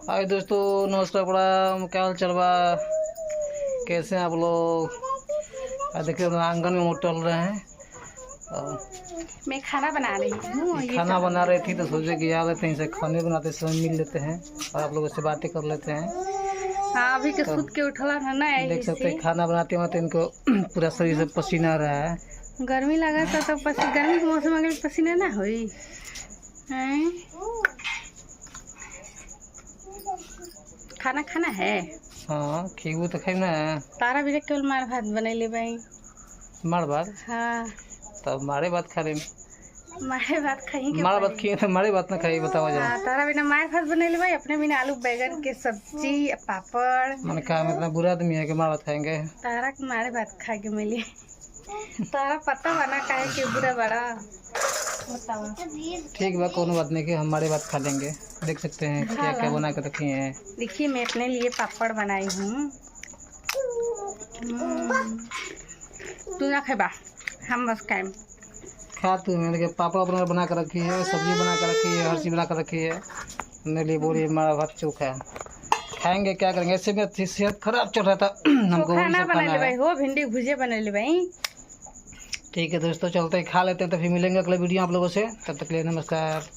हाय दोस्तों, नमस्कार प्रणाम। क्या हाल चल बा? कैसे हैं आप लोग? देखिए हम आंगन में टहल रहे हैं और मैं खाना बना रही हूँ। खाना बना रही थी तो सोचे कि आ लेते हैं, इसे खाने बनाते समय मिल लेते हैं और आप लोगों से बातें कर लेते हैं। हाँ, अभी के तो सूत के उठला था ना, देख सकते ऐसे हैं खाना बनाते वक्त इनको पूरा शरीर से पसीना आ रहा है। गर्मी लगा था तो गर्मी के मौसम में पसीना ना हुई हैं? खाना खाना है। हाँ खीगू तो खाई ना। तारा भी केवल मार भात बनैले भाई। मार बात हाँ, तब मारे बात खा रहे। मारे भात खाई के मार बात खी तो मारे बात ना खाई, बताओ जा। हाँ, तारा बिना मार भात बनैले भाई, अपने बिना आलू बैगन के सब्जी पापड़। मैंने कहा मतलब बुरा आदमी है कि मार बात खाएंगे। तारा के मारे भात खा के मिली। तारा पता बना काहे के बुरा बड़ा बताओ। ठीक बा, कोनो बात नहीं कि हमारे बात खा लेंगे। देख सकते हैं क्या क्या बना के रखे हैं। देखिए मैं अपने लिए पापड़ बनाई हूँ। तू ना खेबा, हम बस खाएं। खा तू, मैंने कहा पापड़ अपना बना कर रखी है, सब्जी बना कर रखी है, हर चीज़ बना कर रखी है। मेरे लिए बोली हमारा भात चोखा खाएंगे, क्या करेंगे। ऐसे में सेहत खराब चल रहा था हमको खाना सब बना खाना ले भाई है। हो, भिंडी भुजिया बना ले भाई। ठीक है दोस्तों, चलते हैं खा लेते हैं, तो फिर मिलेंगे अगले वीडियो आप लोगों से। तब तक के लिए नमस्कार।